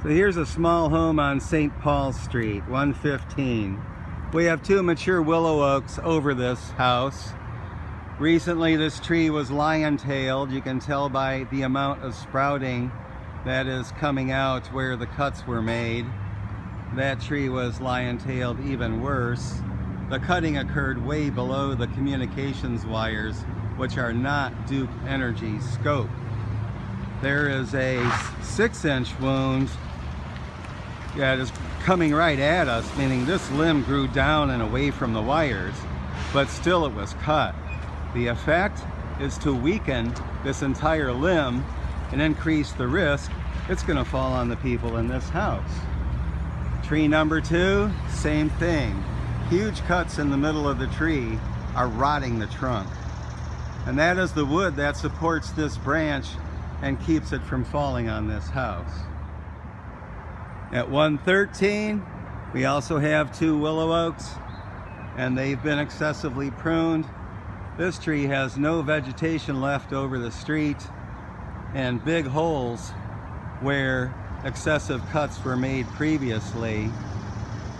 So here's a small home on St. Paul Street, 115. We have two mature willow oaks over this house. Recently this tree was lion-tailed. You can tell by the amount of sprouting that is coming out where the cuts were made. That tree was lion-tailed even worse. The cutting occurred way below the communications wires, which are not Duke Energy scope. There is a 6-inch wound that is coming right at us, meaning this limb grew down and away from the wires, but still it was cut. The effect is to weaken this entire limb and increase the risk it's going to fall on the people in this house. Tree number 2, same thing. Huge cuts in the middle of the tree are rotting the trunk. And that is the wood that supports this branch and keeps it from falling on this house. At 113, we also have two willow oaks, and they've been excessively pruned. This tree has no vegetation left over the street and big holes where excessive cuts were made previously.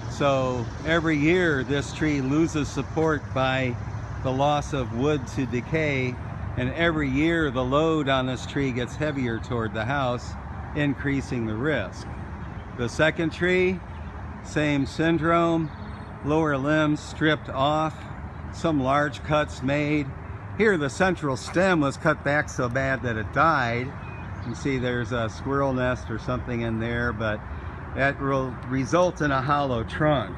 So every year this tree loses support by the loss of wood to decay, and every year the load on this tree gets heavier toward the house, increasing the risk. The second tree, same syndrome, lower limbs stripped off, some large cuts made. Here the central stem was cut back so bad that it died. You can see there's a squirrel nest or something in there, but that will result in a hollow trunk.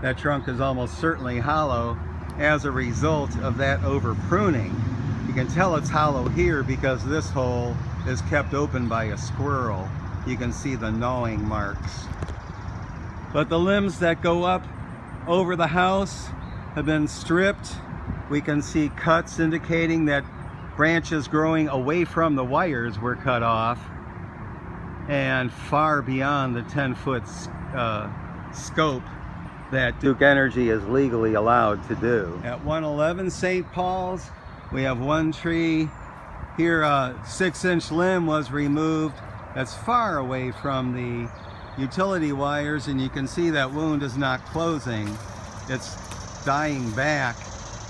That trunk is almost certainly hollow as a result of that over pruning. You can tell it's hollow here because this hole is kept open by a squirrel. You can see the gnawing marks. But the limbs that go up over the house have been stripped. We can see cuts indicating that branches growing away from the wires were cut off and far beyond the 10-foot scope that Duke Energy is legally allowed to do. At 111 St. Paul's, we have one tree. Here a 6-inch limb was removed. That's far away from the utility wires, and you can see that wound is not closing. It's dying back.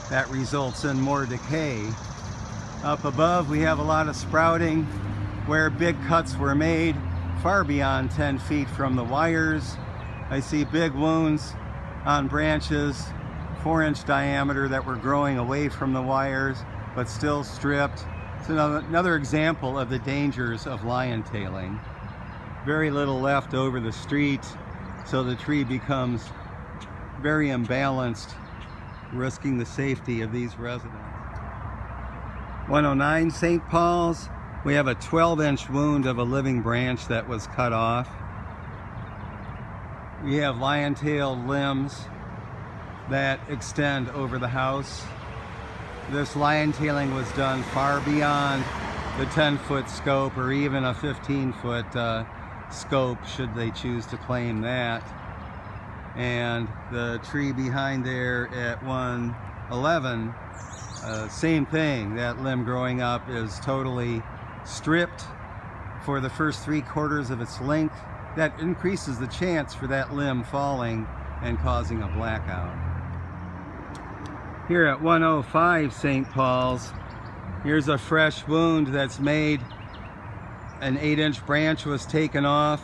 That results in more decay. Up above we have a lot of sprouting where big cuts were made far beyond 10 feet from the wires. I see big wounds on branches 4-inch diameter that were growing away from the wires but still stripped. It's another example of the dangers of lion tailing. Very little left over the street, so the tree becomes very imbalanced, risking the safety of these residents. 109 St. Paul's, we have a 12-inch wound of a living branch that was cut off. We have lion-tailed limbs that extend over the house. This lion tailing was done far beyond the 10-foot scope or even a 15-foot scope, should they choose to claim that. And the tree behind there at 111, same thing. That limb growing up is totally stripped for the first 3/4 of its length. That increases the chance for that limb falling and causing a blackout. Here at 105 St. Paul's, here's a fresh wound that's made. An 8-inch branch was taken off.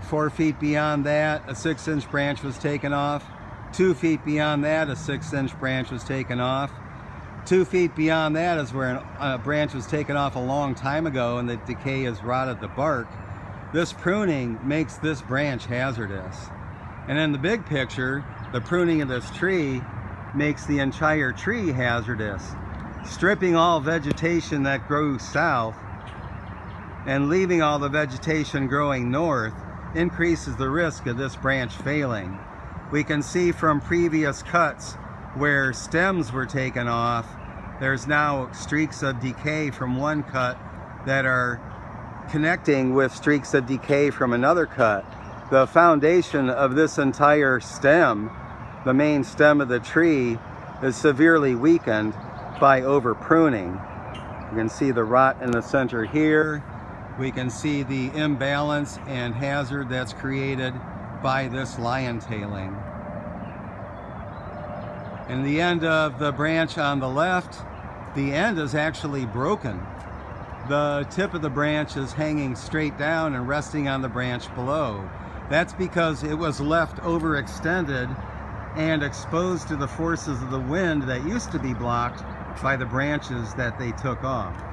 4 feet beyond that, a 6-inch branch was taken off. 2 feet beyond that, a 6-inch branch was taken off. 2 feet beyond that is where a branch was taken off a long time ago and the decay has rotted the bark. This pruning makes this branch hazardous. And in the big picture, the pruning of this tree makes the entire tree hazardous. Stripping all vegetation that grows south and leaving all the vegetation growing north increases the risk of this branch failing. We can see from previous cuts where stems were taken off, there's now streaks of decay from one cut that are connecting with streaks of decay from another cut. The foundation of this entire stem, the main stem of the tree, is severely weakened by over pruning. You can see the rot in the center here. we can see the imbalance and hazard that's created by this lion tailing. And the end of the branch on the left, the end is actually broken. The tip of the branch is hanging straight down and resting on the branch below. That's because it was left overextended and exposed to the forces of the wind that used to be blocked by the branches that they took off.